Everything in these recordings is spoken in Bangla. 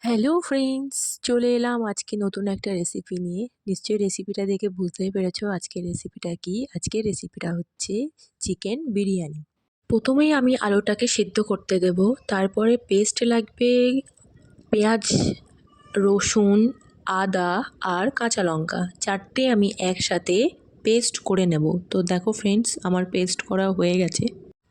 হ্যালো ফ্রেন্ডস, চলে এলাম আজকে নতুন একটা রেসিপি নিয়ে। নিশ্চয়ই রেসিপিটা দেখে বুঝতেই পেরেছো আজকের রেসিপিটা কি। আজকের রেসিপিটা হচ্ছে চিকেন বিরিয়ানি। প্রথমেই আমি আলুটাকে সিদ্ধ করতে দেব, তারপরে পেস্ট লাগবে পেঁয়াজ, রসুন, আদা আর কাঁচা লঙ্কা, চারটে আমি একসাথে পেস্ট করে নেব। তো দেখো ফ্রেন্ডস, আমার পেস্ট করা হয়ে গেছে।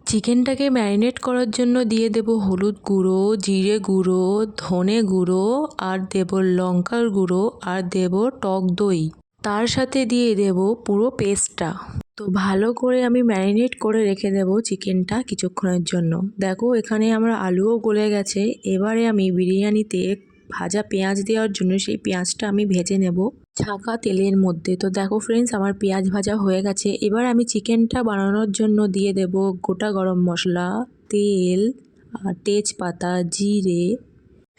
চিকেনটাকে ম্যারিনেট করার জন্য দিয়ে দেব হলুদ গুঁড়ো, জিরে গুঁড়ো, ধনে গুঁড়ো আর দেব লঙ্কার গুঁড়ো আর দেব টক দই। তার সাথে দিয়ে দেব পুরো পেস্টটা। তো ভালো করে আমি ম্যারিনেট করে রেখে দেব চিকেনটা কিছুক্ষণের জন্য। দেখো এখানে আমার আলুও গলে গেছে। এবারে আমি বিরিয়ানিতে ভাজা পেঁয়াজ দেওয়ার জন্য সেই পেঁয়াজটা আমি ভেজে নেব ছাঁকা তেলের মধ্যে। তো দেখো ফ্রেন্ডস, আমার পেঁয়াজ ভাজা হয়ে গেছে। এবার আমি চিকেনটা বানানোর জন্য দিয়ে দেব গোটা গরম মশলা, তেল আর তেজপাতা, জিরে,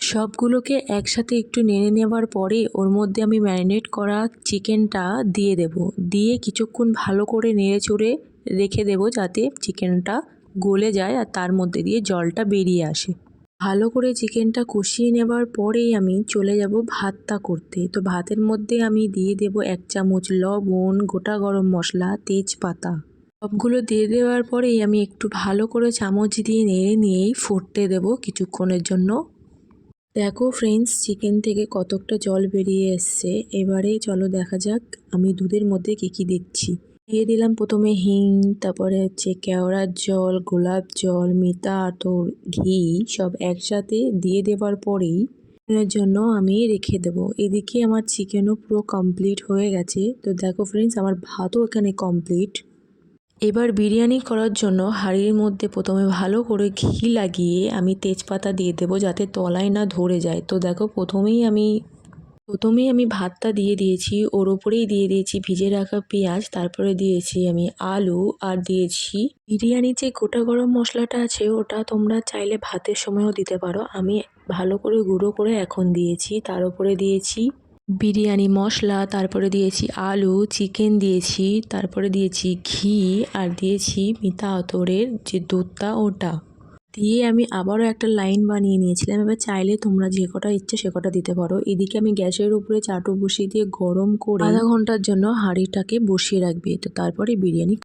সবগুলোকে একসাথে একটু নেড়ে নেওয়ার পরে ওর মধ্যে আমি ম্যারিনেট করা চিকেনটা দিয়ে দেব। দিয়ে কিছুক্ষণ ভালো করে নেড়ে চড়ে রেখে দেব যাতে চিকেনটা গলে যায় আর তার মধ্যে দিয়ে জলটা বেরিয়ে আসে। ভালো করে চিকেনটা কষিয়ে নেবার পরেই আমি চলে যাব ভাতটা করতে। তো ভাতের মধ্যে আমি দিয়ে দেব 1 চামচ লবণ, গোটা গরম মশলা, তেজপাতা। সবগুলো দিয়ে দেওয়ার পরেই আমি একটু ভালো করে চামচ দিয়ে নেড়ে নিয়েই ফুটতে দেব কিছুক্ষণের জন্য। দেখো ফ্রেন্ডস, চিকেন থেকে কতকটা জল বেরিয়ে এসছে। এবারে চলো দেখা যাক আমি দুধের মধ্যে কী দিচ্ছি। দিয়ে দিলাম প্রথমে হিং, তারপরে হচ্ছে কেওড়ার জল, গোলাপ জল, মিতা আতর, ঘি সব একসাথে দিয়ে দেওয়ার পরেই এর জন্য আমি রেখে দেব। এদিকে আমার চিকেনও পুরো কমপ্লিট হয়ে গেছে। তো দেখো ফ্রেন্ডস, আমার ভাতও এখানে কমপ্লিট। এবার বিরিয়ানি করার জন্য হাঁড়ির মধ্যে প্রথমে ভালো করে ঘি লাগিয়ে আমি তেজপাতা দিয়ে দেবো যাতে তলায় না ধরে যায়। তো দেখো প্রথমেই আমি ভাতটা দিয়ে দিয়েছি, ওর ওপরেই দিয়ে দিয়েছি ভিজে রাখা পেঁয়াজ, তারপরে দিয়েছি আমি আলু আর দিয়েছি বিরিয়ানির যে গোটা গরম মশলাটা আছে ওটা তোমরা চাইলে ভাতের সময়ও দিতে পারো। আমি ভালো করে গুঁড়ো করে এখন দিয়েছি। তার উপরে দিয়েছি বিরিয়ানি মশলা, তারপরে দিয়েছি আলু, চিকেন দিয়েছি, তারপরে দিয়েছি ঘি আর দিয়েছি মিতা আতরের যে দুধটা ওটা দিয়ে আমি আবারও একটা লাইন বানিয়ে নিয়েছিলাম। এবার চাইলে তোমরা যে কটা ইচ্ছে সে কটা দিতে পারো। এদিকে আমি গ্যাসের উপরে চাটু বসিয়ে দিয়ে গরম করে আধা ঘন্টার জন্য হাঁড়িটাকে বসিয়ে রাখবে। তো তারপরে বিরিয়ানি